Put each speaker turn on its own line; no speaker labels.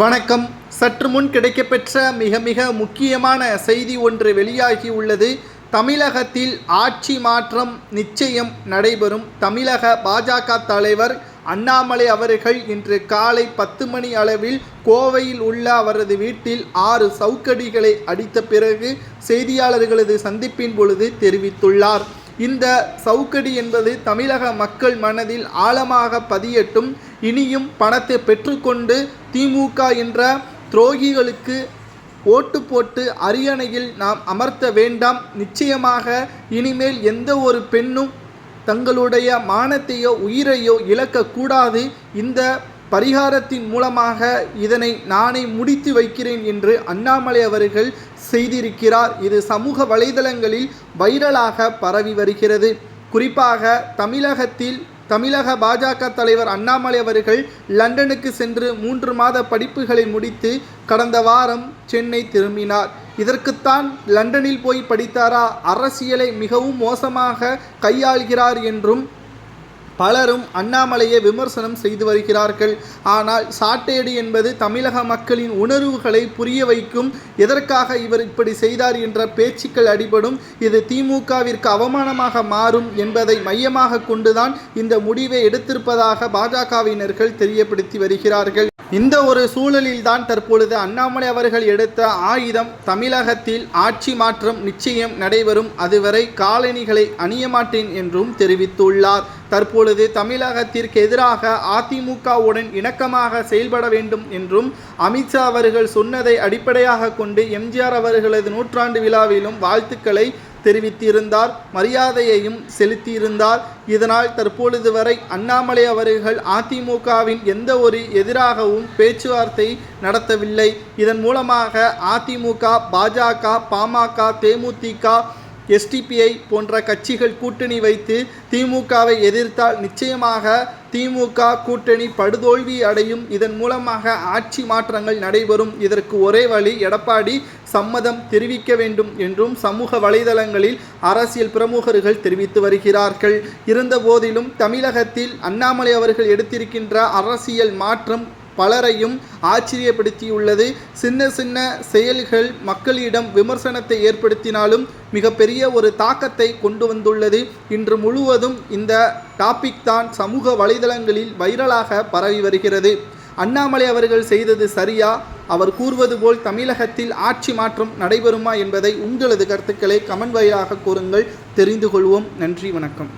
வணக்கம். சற்று முன் கிடைக்கப்பெற்ற மிக முக்கியமான செய்தி ஒன்று வெளியாகி உள்ளது. தமிழகத்தில் ஆட்சி மாற்றம் நிச்சயம் நடைபெறும். தமிழக பாஜக தலைவர் அண்ணாமலை அவர்கள் இன்று காலை 10 மணி அளவில் கோவையில் உள்ள அவரது வீட்டில் 6 சவுக்கடிகளை அடித்த பிறகு செய்தியாளர்களது சந்திப்பின் பொழுது தெரிவித்துள்ளார். இந்த சவுக்கடி என்பது தமிழக மக்கள் மனதில் ஆழமாக பதியட்டும். இனியும் பணத்தை பெற்றுக்கொண்டு திமுக என்ற துரோகிகளுக்கு ஓட்டு போட்டு அரியணையில் நாம் அமர்த்த வேண்டாம். நிச்சயமாக இனிமேல் எந்த ஒரு பெண்ணும் தங்களுடைய மானத்தையோ உயிரையோ இழக்கக்கூடாது. இந்த பரிகாரத்தின் மூலமாக இதனை நானே முடித்து வைக்கிறேன் என்று அண்ணாமலை அவர்கள் செய்திருக்கிறார். இது சமூக வலைதளங்களில் வைரலாக பரவி வருகிறது. குறிப்பாக தமிழக பாஜக தலைவர் அண்ணாமலை அவர்கள் லண்டனுக்கு சென்று 3 மாத படிப்புகளை முடித்து கடந்த வாரம் சென்னை திரும்பினார். இதற்குத்தான் லண்டனில் போய் படித்தாரா? அரசியலை மிகவும் மோசமாக கையாள்கிறார் என்றும் பலரும் அண்ணாமலையை விமர்சனம் செய்து வருகிறார்கள். ஆனால் சாட்டேடு என்பது தமிழக மக்களின் உணர்வுகளை புரிய வைக்கும். எதற்காக இவர் இப்படி செய்தார் என்ற பேச்சுக்கள் அடிபடும். இது திமுகவிற்கு அவமானமாக மாறும் என்பதை மையமாக கொண்டுதான் இந்த முடிவை எடுத்திருப்பதாக பாஜகவினர்கள் தெரியப்படுத்தி வருகிறார்கள். இந்த ஒரு சூழலில்தான் தற்பொழுது அண்ணாமலை அவர்கள் எடுத்த ஆயுதம் தமிழகத்தில் ஆட்சி மாற்றம் நிச்சயம் நடைபெறும், அதுவரை காலணிகளை அணிய மாட்டேன் என்றும் தெரிவித்துள்ளார். தற்பொழுது தமிழகத்திற்கு எதிராக அதிமுகவுடன் இணக்கமாக செயல்பட வேண்டும் என்றும் அமித்ஷா அவர்கள் சொன்னதை அடிப்படையாக கொண்டு எம்ஜிஆர் அவர்களது 100ஆண்டு விழாவிலும் வாழ்த்துக்களை தெரிவித்திருந்தார், மரியாதையையும் செலுத்தியிருந்தார். இதனால் தற்பொழுது வரை அண்ணாமலை அவர்கள் அதிமுகவின் எந்த ஒரு எதிராகவும் பேச்சுவார்த்தை நடத்தவில்லை. இதன் மூலமாக அதிமுக, பாஜக, பாமக, தேமுதிக, எஸ்டிபிஐ போன்ற கட்சிகள் கூட்டணி வைத்து திமுகவை எதிர்த்தால் நிச்சயமாக திமுக கூட்டணி படுதோல்வி அடையும். இதன் மூலமாக ஆட்சி மாற்றங்கள் நடைபெறும். இதற்கு ஒரே வழி எடப்பாடி சம்மதம் தெரிவிக்க வேண்டும் என்றும் சமூக வலைதளங்களில் அரசியல் பிரமுகர்கள் தெரிவித்து வருகிறார்கள். இருந்த போதிலும் தமிழகத்தில் அண்ணாமலை அவர்கள் எடுத்திருக்கின்ற அரசியல் மாற்றம் பலரையும் ஆச்சரியப்படுத்தியுள்ளது. சின்ன செயல்கள் மக்களிடம் விமர்சனத்தை ஏற்படுத்தினாலும் மிகப்பெரிய ஒரு தாக்கத்தை கொண்டு வந்துள்ளது. இன்று முழுவதும் இந்த டாபிக் தான் சமூக வலைதளங்களில் வைரலாக பரவி வருகிறது. அண்ணாமலை அவர்கள் செய்தது சரியா? அவர் கூறுவது போல் தமிழகத்தில் ஆட்சி மாற்றம் நடைபெறுமா என்பதை உங்களது கருத்துக்களை கமெண்ட் வாயிலாக கூறுங்கள், தெரிந்து கொள்வோம். நன்றி, வணக்கம்.